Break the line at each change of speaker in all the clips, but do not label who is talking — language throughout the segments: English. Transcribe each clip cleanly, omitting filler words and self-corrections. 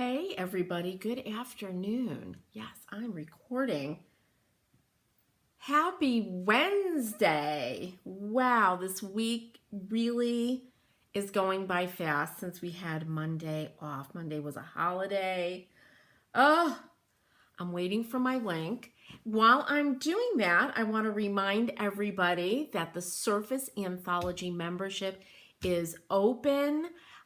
Hey everybody, good afternoon. Yes, I'm recording. Happy Wednesday. Wow, this week really is going by fast since we had Monday off. Monday was a holiday. Oh, I'm waiting for my link. While I'm doing that, I want to remind everybody that the Surface Anthology membership is open.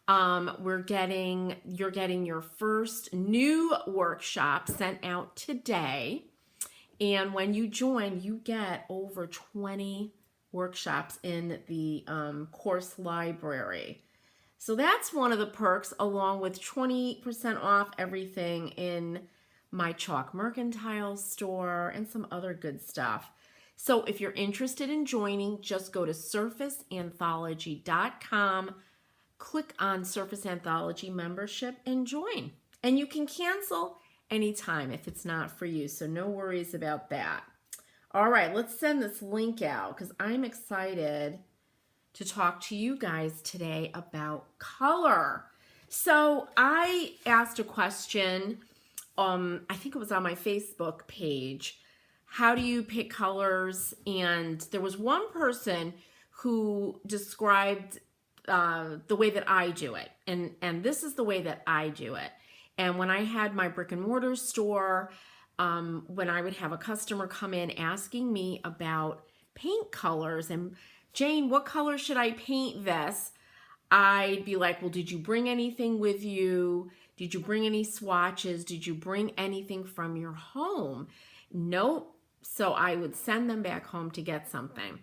You're getting your first new workshop sent out today. And when you join, you get over 20 workshops in the course library. So that's one of the perks, along with 20% off everything in my Chalk Mercantile store and some other good stuff. So if you're interested in joining, just go to surfaceanthology.com, click on Surface Anthology membership and join. And you can cancel anytime if it's not for you, so no worries about that. All right, let's send this link out because I'm excited to talk to you guys today about color. So I asked a question, I think it was on my Facebook page. How do you pick colors? And there was one person who described the way that I do it. And this is the way that I do it. And when I had my brick and mortar store, when I would have a customer come in asking me about paint colors and Jane, what color should I paint this? I'd be like, well, did you bring anything with you? Did you bring any swatches? Did you bring anything from your home? Nope. So I would send them back home to get something.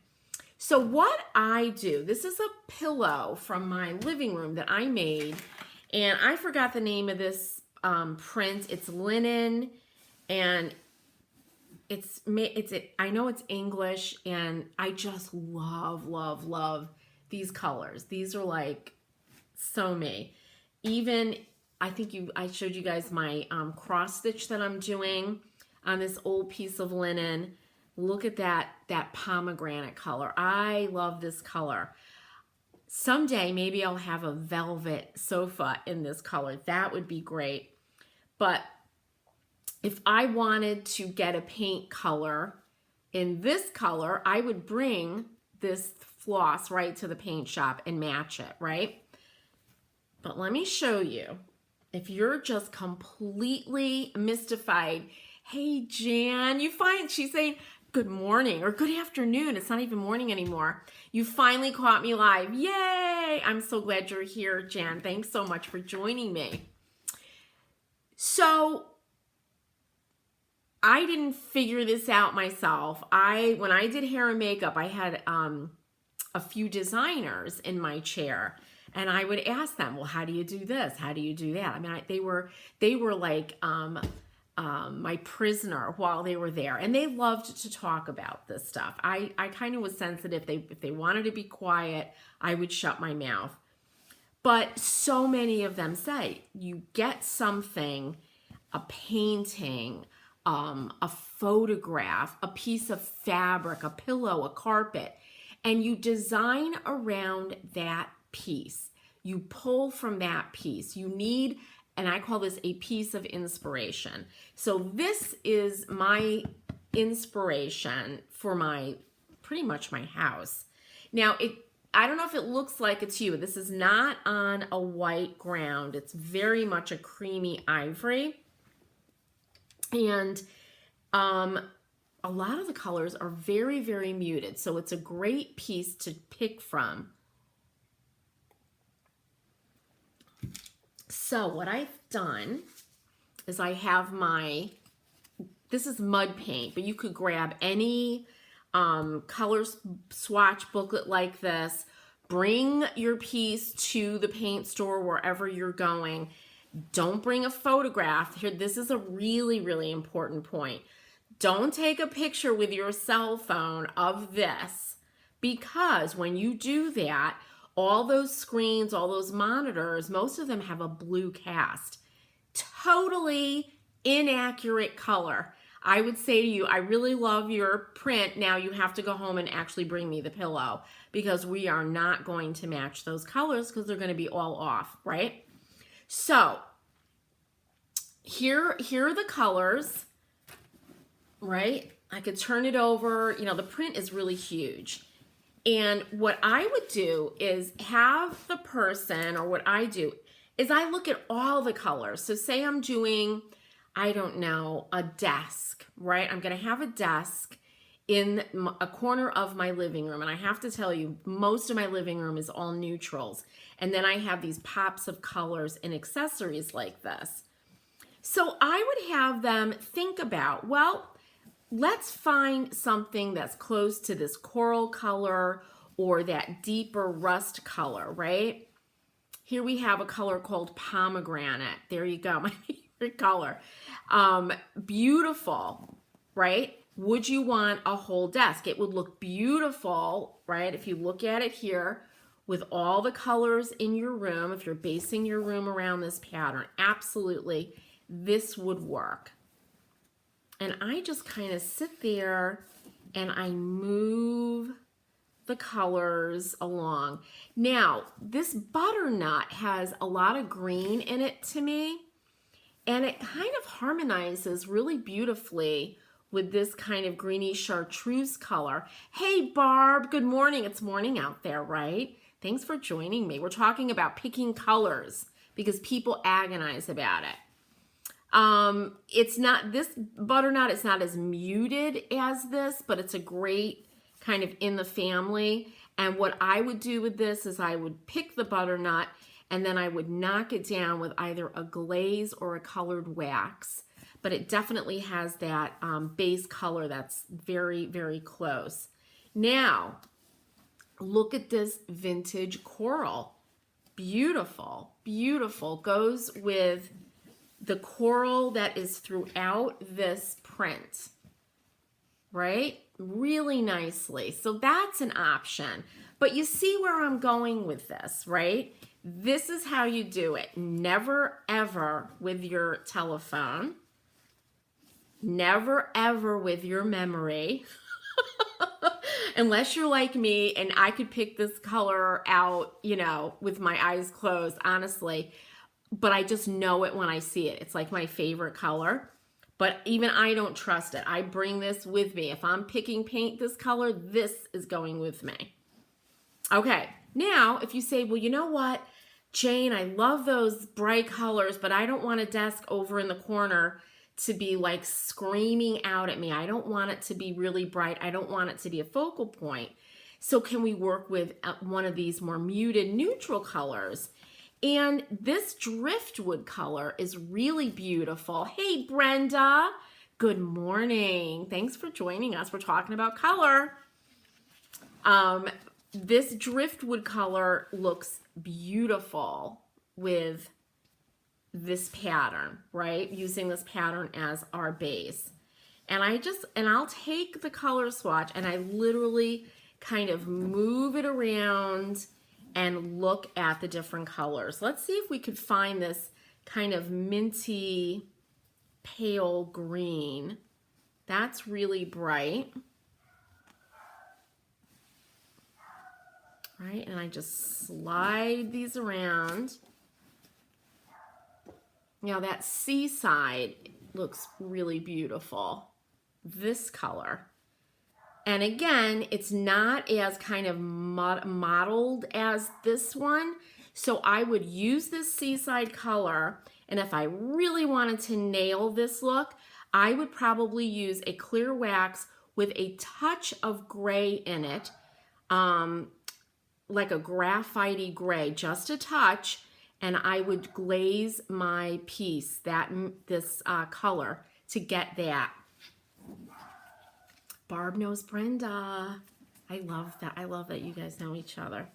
So what I do, this is a pillow from my living room that I made, and I forgot the name of this print. It's linen, and I know it's English, and I just love these colors. These are like so me. Even I showed you guys my cross stitch that I'm doing on this old piece of linen. Look at that pomegranate color. I love this color. Someday maybe I'll have a velvet sofa in this color. That would be great. But if I wanted to get a paint color in this color, I would bring this floss right to the paint shop and match it, right? But let me show you. If you're just completely mystified, hey, Jan, she's saying good morning or good afternoon. It's not even morning anymore. You finally caught me live. Yay! I'm so glad you're here, Jan. Thanks so much for joining me. So I didn't figure this out myself. When I did hair and makeup, I had a few designers in my chair, and I would ask them, well, how do you do this? How do you do that? I mean, they were like my prisoner while they were there, and they loved to talk about this stuff. I kind of was sensitive. If they wanted to be quiet, I would shut my mouth. But so many of them say, you get something, a painting, a photograph, a piece of fabric, a pillow, a carpet, and you design around that piece. You pull from that piece. You need, and I call this a piece of inspiration. So this is my inspiration for pretty much my house. Now, I don't know if it looks like it to you. This is not on a white ground. It's very much a creamy ivory. And a lot of the colors are very, very muted. So it's a great piece to pick from. So what I've done is I have this is mud paint, but you could grab any color swatch booklet like this. Bring your piece to the paint store wherever you're going. Don't bring a photograph. Here, this is a really, really important point. Don't take a picture with your cell phone of this, because when you do that, all those screens, all those monitors, most of them have a blue cast. Totally inaccurate color. I would say to you, I really love your print. Now you have to go home and actually bring me the pillow, because we are not going to match those colors because they're going to be all off, right? So here are the colors, right? I could turn it over. You know, the print is really huge. And what I would do is have the person, or what I do is I look at all the colors. So say I'm doing, I don't know, a desk, right? I'm going to have a desk in a corner of my living room. And I have to tell you, most of my living room is all neutrals. And then I have these pops of colors and accessories like this. So I would have them think about, well, let's find something that's close to this coral color or that deeper rust color, right? Here we have a color called pomegranate. There you go, my favorite color. Beautiful, right? Would you want a whole desk? It would look beautiful, right? If you look at it here with all the colors in your room, if you're basing your room around this pattern, absolutely, this would work. And I just kind of sit there and I move the colors along. Now, this butternut has a lot of green in it to me, and it kind of harmonizes really beautifully with this kind of greeny chartreuse color. Hey, Barb, good morning. It's morning out there, right? Thanks for joining me. We're talking about picking colors because people agonize about it. It's not, this butternut is not as muted as this, but it's a great kind of in the family. And what I would do with this is I would pick the butternut and then I would knock it down with either a glaze or a colored wax. But it definitely has that base color that's very, very close. Now, look at this vintage coral. Beautiful, beautiful. Goes with the coral that is throughout this print, right? Really nicely. So that's an option. But you see where I'm going with this, right? This is how you do it. Never, ever with your telephone. Never, ever with your memory. Unless you're like me and I could pick this color out, you know, with my eyes closed, honestly. But I just know it when I see it. It's like my favorite color. But even I don't trust it. I bring this with me. If I'm picking paint this color, this is going with me. Okay, now if you say, well, you know what, Jane, I love those bright colors, but I don't want a desk over in the corner to be like screaming out at me. I don't want it to be really bright. I don't want it to be a focal point. So can we work with one of these more muted neutral colors? And this driftwood color is really beautiful. Hey, Brenda. Good morning. Thanks for joining us. We're talking about color. This driftwood color looks beautiful with this pattern, right? Using this pattern as our base. And I'll take the color swatch and I literally kind of move it around and look at the different colors. Let's see if we could find this kind of minty pale green. That's really bright. Right, and I just slide these around. Now that seaside looks really beautiful. This color. And again, it's not as kind of mottled as this one. So I would use this seaside color. And if I really wanted to nail this look, I would probably use a clear wax with a touch of gray in it. Like a graphite-y gray, just a touch. And I would glaze my piece, this color, to get that. Barb knows Brenda. I love that. I love that you guys know each other.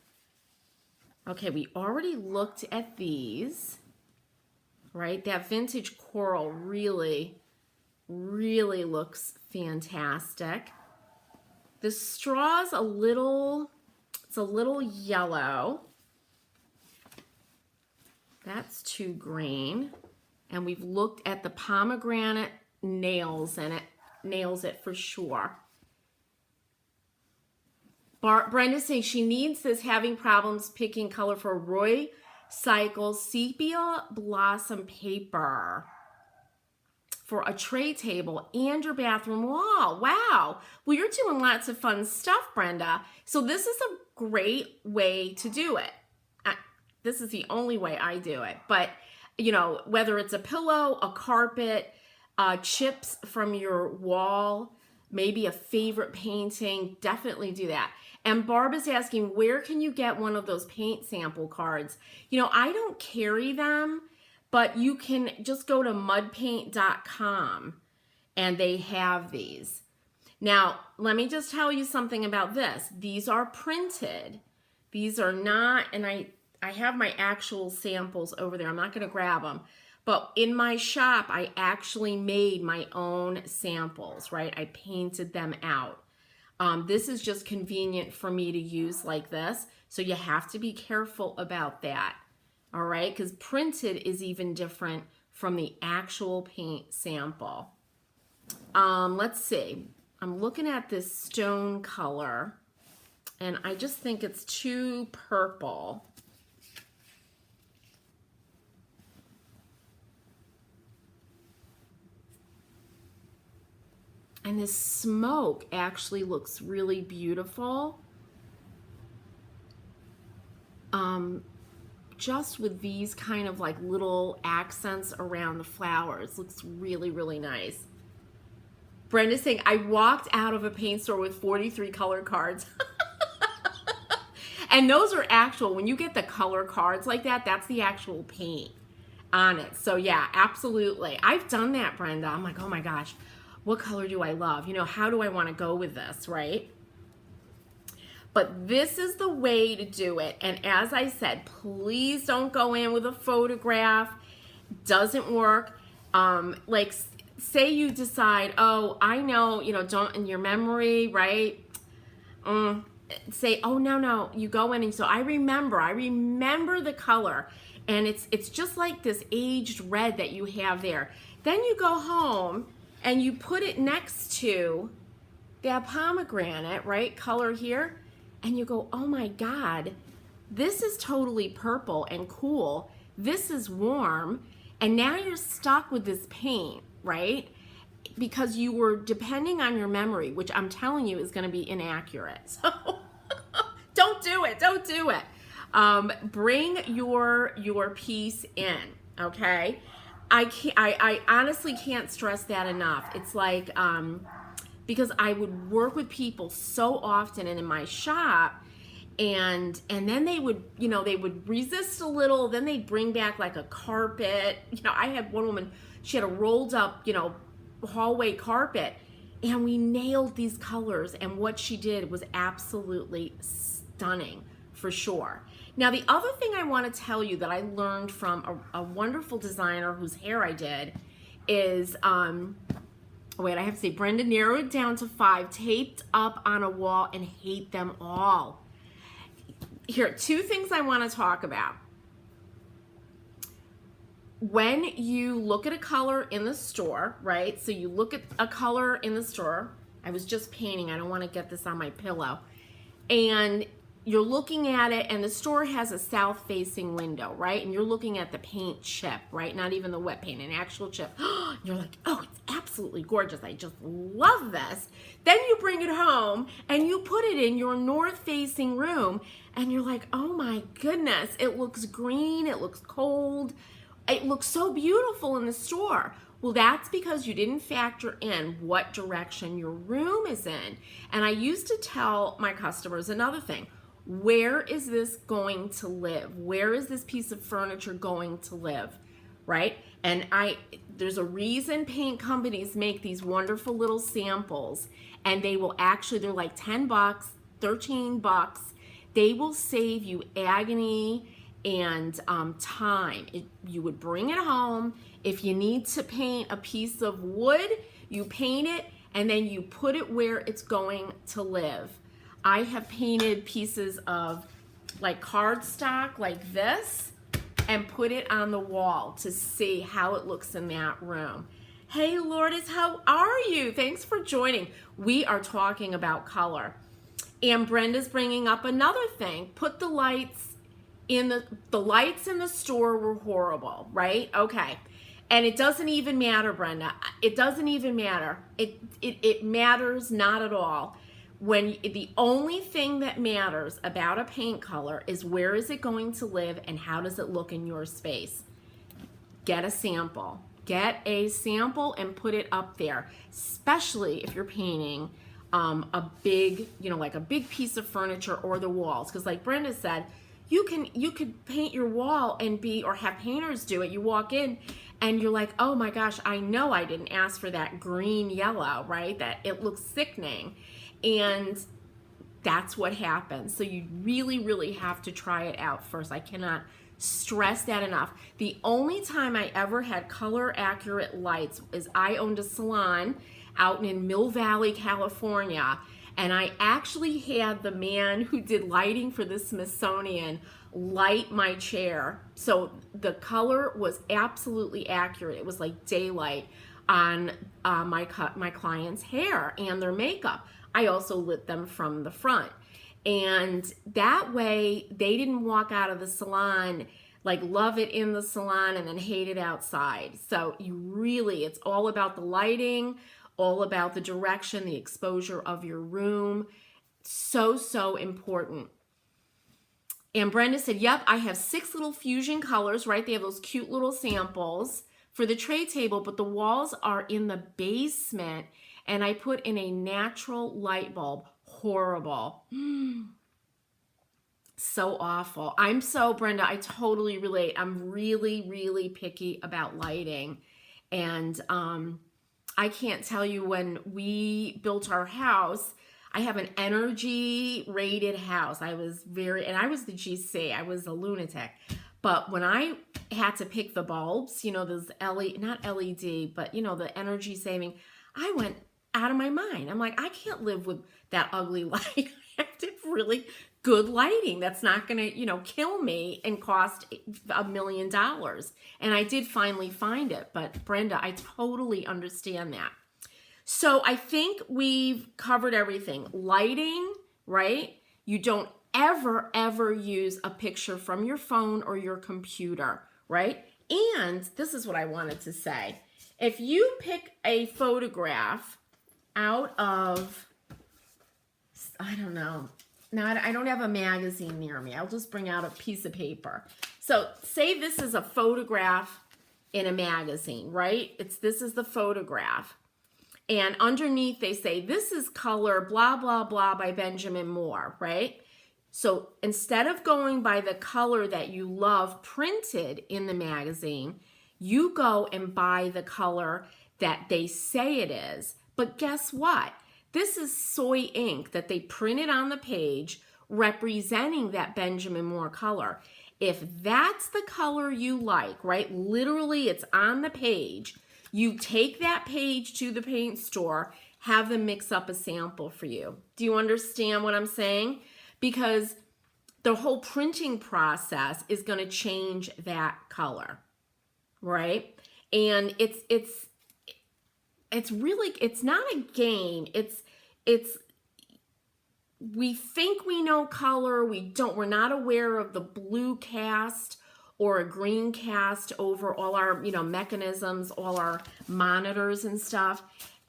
Okay, we already looked at these, right? That vintage coral really, really looks fantastic. The straw's a little yellow. That's too green. And we've looked at the pomegranate nails in it. Nails it for sure. Brenda's saying she needs this, having problems picking color for Roy Cycle Sepia Blossom Paper. for a tray table and your bathroom wall. Wow. Well, you're doing lots of fun stuff, Brenda. So this is a great way to do it. This is the only way I do it. But, you know, whether it's a pillow, a carpet, chips from your wall, maybe a favorite painting, definitely do that. And Barb is asking, where can you get one of those paint sample cards? You know, I don't carry them, but you can just go to mudpaint.com and they have these. Now, let me just tell you something about this. These are printed. These are not, and I have my actual samples over there. I'm not going to grab them. But in my shop, I actually made my own samples, right? I painted them out. This is just convenient for me to use like this. So you have to be careful about that. All right, because printed is even different from the actual paint sample. Let's see. I'm looking at this stone color, and I just think it's too purple. And this smoke actually looks really beautiful. Just with these kind of like little accents around the flowers. Looks really, really nice. Brenda's saying, I walked out of a paint store with 43 color cards. And those are actual, when you get the color cards like that, that's the actual paint on it. So yeah, absolutely. I've done that, Brenda. I'm like, oh my gosh, what color do I love? You know, how do I want to go with this, right? But this is the way to do it. And as I said, please don't go in with a photograph. Doesn't work. Like, say you decide, oh, I know, you know, don't, in your memory, right? Say, oh, no, you go in and so I remember the color. And it's just like this aged red that you have there. Then you go home and you put it next to that pomegranate, right, color here. And you go, oh my God, this is totally purple and cool. This is warm. And now you're stuck with this paint, right? Because you were depending on your memory, which I'm telling you is going to be inaccurate. So don't do it. Don't do it. Bring your piece in, okay? I honestly can't stress that enough. It's like, because I would work with people so often and in my shop, and then they would, you know, they would resist a little, then they'd bring back like a carpet. You know, I had one woman, she had a rolled up, you know, hallway carpet, and we nailed these colors, and what she did was absolutely stunning for sure. Now, the other thing I want to tell you that I learned from a wonderful designer whose hair I did is, wait, I have to say, Brenda narrowed it down to 5, taped up on a wall, and hate them all. Here, 2 things I want to talk about. When you look at a color in the store, right? So you look at a color in the store. I was just painting. I don't want to get this on my pillow. And you're looking at it, and the store has a south-facing window, right? And you're looking at the paint chip, right? Not even the wet paint, an actual chip. You're like, oh, it's absolutely gorgeous. I just love this. Then you bring it home, and you put it in your north-facing room, and you're like, oh my goodness, it looks green, it looks cold. It looks so beautiful in the store. Well, that's because you didn't factor in what direction your room is in. And I used to tell my customers another thing. Where is this going to live? Where is this piece of furniture going to live, right? And there's a reason paint companies make these wonderful little samples, and they will actually, they're like $10, $13. They will save you agony and time. You would bring it home. If you need to paint a piece of wood, you paint it, and then you put it where it's going to live. I have painted pieces of like cardstock like this and put it on the wall to see how it looks in that room. Hey Lourdes, how are you? Thanks for joining. We are talking about color. And Brenda's bringing up another thing. Put the lights in the lights in the store were horrible, right? Okay. And it doesn't even matter, Brenda. It doesn't even matter. It matters not at all. When the only thing that matters about a paint color is where is it going to live and how does it look in your space. Get a sample. Get a sample and put it up there, especially if you're painting a big, like a big piece of furniture or the walls. Because like Brenda said, you could paint your wall and or have painters do it. You walk in and you're like, oh my gosh, I know I didn't ask for that green yellow, right? That it looks sickening. And that's what happens. So you really, really have to try it out first. I cannot stress that enough. The only time I ever had color accurate lights is I owned a salon out in Mill Valley, California. And I actually had the man who did lighting for the Smithsonian light my chair. So the color was absolutely accurate. It was like daylight on my client's hair and their makeup. I also lit them from the front. And that way they didn't walk out of the salon like love it in the salon and then hate it outside. So it's all about the lighting, all about the direction, the exposure of your room. So, so important. And Brenda said, yep, I have 6 little fusion colors, right? They have those cute little samples for the tray table, but the walls are in the basement and I put in a natural light bulb. Horrible. So awful. Brenda, I totally relate. I'm really, really picky about lighting. And I can't tell you, when we built our house, I have an energy rated house. I was the GC. I was a lunatic. But when I had to pick the bulbs, those not LED, but the energy saving, I went out of my mind. I'm like, I can't live with that ugly light. I have to have really good lighting that's not going to, kill me and cost $1 million. And I did finally find it. But Brenda, I totally understand that. So I think we've covered everything. Lighting, right? You don't ever use a picture from your phone or your computer, right? And this is what I wanted to say. If you pick a photograph out of, I don't know, now I don't have a magazine near me. I'll just bring out a piece of paper. So say this is a photograph in a magazine, right? This is the photograph. And underneath they say, this is color blah, blah, blah by Benjamin Moore, right? So instead of going by the color that you love printed in the magazine, you go and buy the color that they say it is. But guess what? This is soy ink that they printed on the page representing that Benjamin Moore color. If that's the color you like, right? Literally, it's on the page. You take that page to the paint store, have them mix up a sample for you. Do you understand what I'm saying? Because the whole printing process is going to change that color, right? And it's not a game. We think we know color. We're not aware of the blue cast or a green cast over all our, mechanisms, all our monitors and stuff.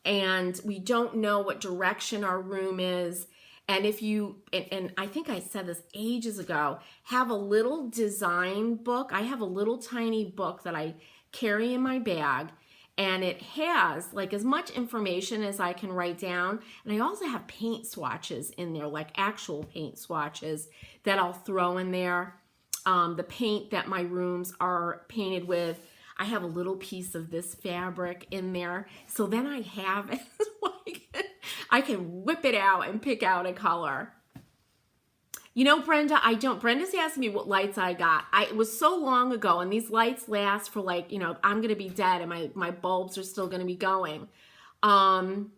And we don't know what direction our room is. And if you, and I think I said this ages ago, have a little design book. I have a little tiny book that I carry in my bag. And it has like as much information as I can write down. And I also have paint swatches in there, like actual paint swatches that I'll throw in there. The paint that my rooms are painted with, I have a little piece of this fabric in there. So then I have it. I can whip it out and pick out a color. Brenda, Brenda's asking me what lights I got. It was so long ago, and these lights last for like, I'm going to be dead and my bulbs are still going to be going. And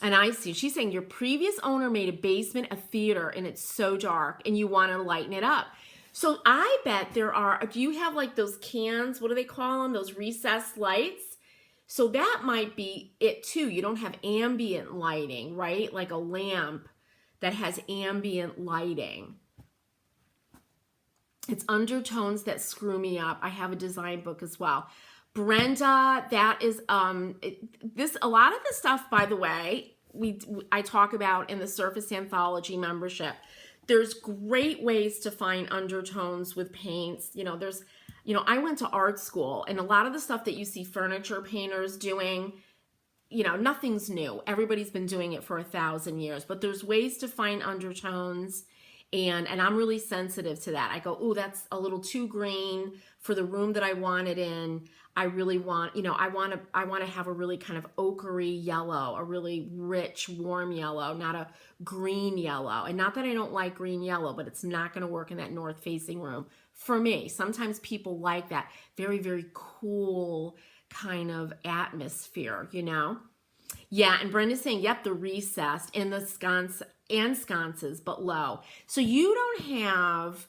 I see, she's saying your previous owner made a basement a theater and it's so dark and you want to lighten it up. So I bet do you have like those cans, what do they call them? Those recessed lights? So that might be it too. You don't have ambient lighting, right? Like a lamp that has ambient lighting. It's undertones that screw me up. I have a design book as well. Brenda, that is this, a lot of the stuff, by the way, I talk about in the Surface Anthology membership. There's great ways to find undertones with paints. I went to art school, and a lot of the stuff that you see furniture painters doing, nothing's new. Everybody's been doing it for 1,000 years, but there's ways to find undertones. And I'm really sensitive to that. I go, ooh, that's a little too green for the room that I want it in. I really want, I want to have a really kind of ochre yellow, a really rich, warm yellow, not a green yellow. And not that I don't like green yellow, but it's not going to work in that north facing room for me. Sometimes people like that very, very cool kind of atmosphere, Yeah, and Brenda's saying, yep, the recessed and the sconces, but low. So you don't have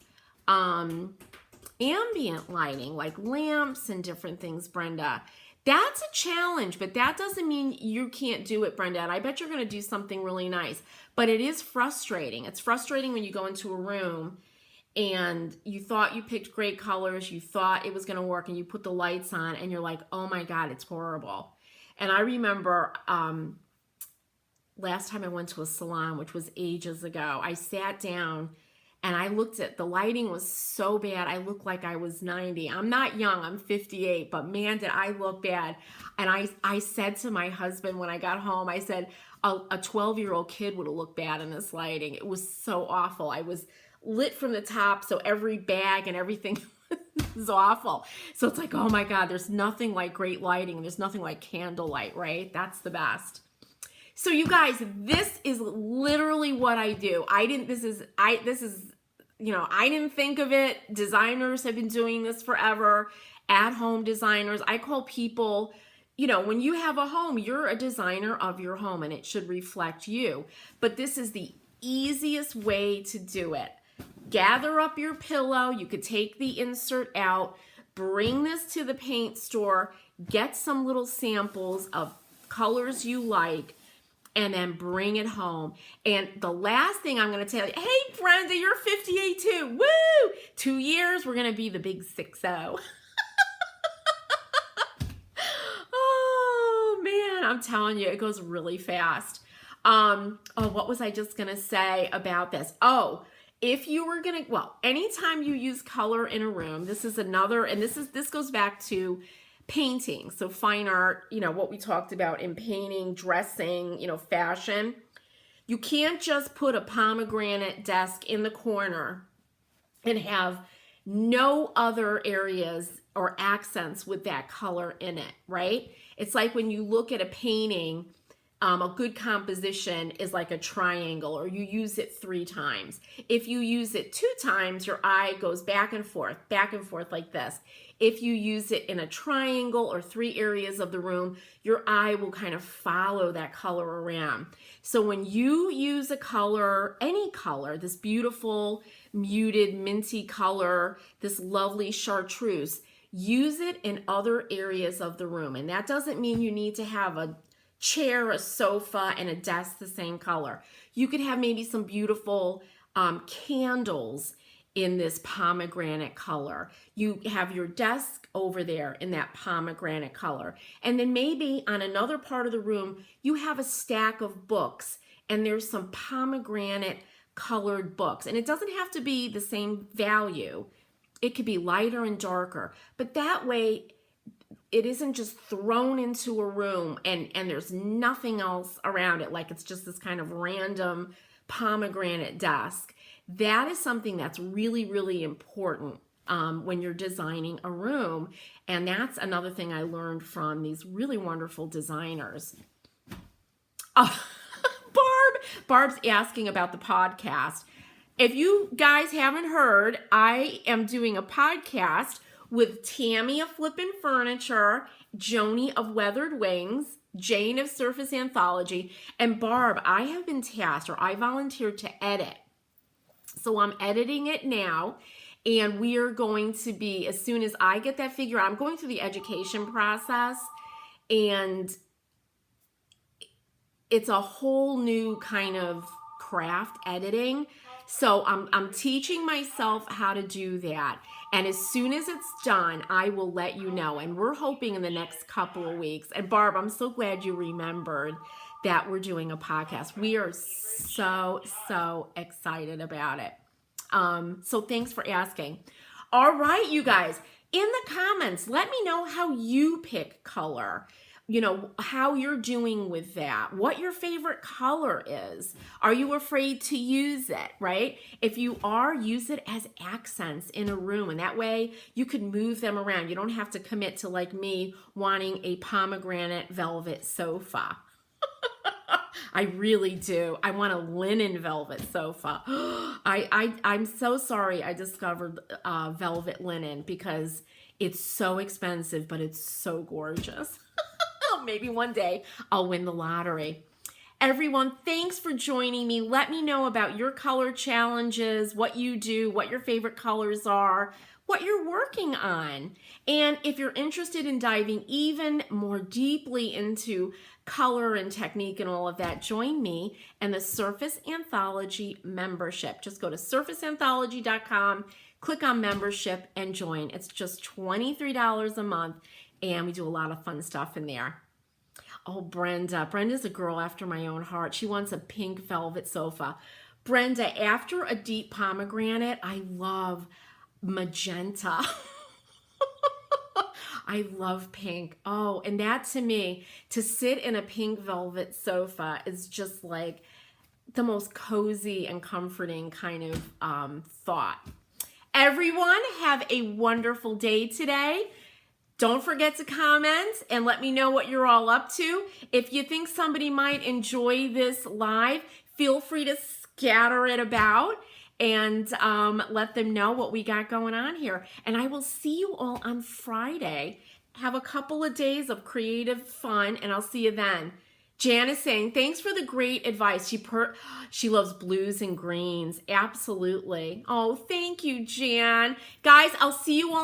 ambient lighting like lamps and different things, Brenda. That's a challenge, but that doesn't mean you can't do it, Brenda. And I bet you're going to do something really nice, but it is frustrating. It's frustrating when you go into a room and you thought you picked great colors, you thought it was going to work, and you put the lights on and you're like, oh my God, it's horrible. And I remember last time I went to a salon, which was ages ago, I sat down and I looked at the lighting was so bad. I looked like I was 90. I'm not young, I'm 58, but man, did I look bad. And I said to my husband when I got home, I said, a 12-year-old kid would have looked bad in this lighting. It was so awful. I was lit from the top, so every bag and everything was awful. So it's like, oh my God, there's nothing like great lighting. There's nothing like candlelight, right? That's the best. So you guys, this is literally what I do. I didn't think of it. Designers have been doing this forever. At-home designers. I call people, when you have a home, you're a designer of your home and it should reflect you. But this is the easiest way to do it. Gather up your pillow. You could take the insert out, bring this to the paint store, get some little samples of colors you like, and then bring it home. And the last thing I'm going to tell you, hey, Brenda, you're 58 too. Woo! 2 years, we're going to be the big 6-0. Oh, man, I'm telling you, it goes really fast. What was I just going to say about this? If you were going to, anytime you use color in a room, this is another, and this goes back to painting. So fine art, what we talked about in painting, dressing, fashion. You can't just put a pomegranate desk in the corner and have no other areas or accents with that color in it, right? It's like when you look at a painting, a good composition is like a triangle, or you use it 3 times. If you use it 2 times, your eye goes back and forth like this. If you use it in a triangle or 3 areas of the room, your eye will kind of follow that color around. So when you use a color, any color, this beautiful muted minty color, this lovely chartreuse, use it in other areas of the room. And that doesn't mean you need to have a chair, a sofa, and a desk the same color. You could have maybe some beautiful candles in this pomegranate color. You have your desk over there in that pomegranate color. And then maybe on another part of the room, you have a stack of books and there's some pomegranate colored books. And it doesn't have to be the same value. It could be lighter and darker. But that way, it isn't just thrown into a room and there's nothing else around it, like it's just this kind of random pomegranate desk. That is something that's really, really important when you're designing a room. And that's another thing I learned from these really wonderful designers. Barb's asking about the podcast. If you guys haven't heard, I am doing a podcast with Tammy of Flippin' Furniture, Joni of Weathered Wings, Jane of Surface Anthology, and Barb. I have been tasked, or I volunteered to edit. So I'm editing it now, and we are going to be, as soon as I get that figure out, I'm going through the education process, and it's a whole new kind of craft, editing. So I'm teaching myself how to do that. And as soon as it's done, I will let you know. And we're hoping in the next couple of weeks. And Barb, I'm so glad you remembered that we're doing a podcast. We are so excited about it. So thanks for asking. All right, you guys, in the comments, let me know how you pick color. You know, how you're doing with that, what your favorite color is. Are you afraid to use it, right? If you are, use it as accents in a room, and that way you can move them around. You don't have to commit to, like me, wanting a pomegranate velvet sofa. I really do. I want a linen velvet sofa. I'm so sorry I discovered velvet linen because it's so expensive, but it's so gorgeous. Maybe one day I'll win the lottery. Everyone, thanks for joining me. Let me know about your color challenges, what you do, what your favorite colors are, what you're working on. And if you're interested in diving even more deeply into color and technique and all of that, join me and the Surface Anthology membership. Just go to surfaceanthology.com, click on membership and join. It's just $23 a month, and we do a lot of fun stuff in there. Oh, Brenda. Brenda's a girl after my own heart. She wants a pink velvet sofa. Brenda, after a deep pomegranate, I love magenta. I love pink. Oh, and that to me, to sit in a pink velvet sofa is just like the most cozy and comforting kind of thought. Everyone, have a wonderful day today. Don't forget to comment and let me know what you're all up to. If you think somebody might enjoy this live, feel free to scatter it about and let them know what we got going on here. And I will see you all on Friday. Have a couple of days of creative fun, and I'll see you then. Jan is saying, thanks for the great advice. She loves blues and greens. Absolutely. Oh, thank you, Jan. Guys, I'll see you all.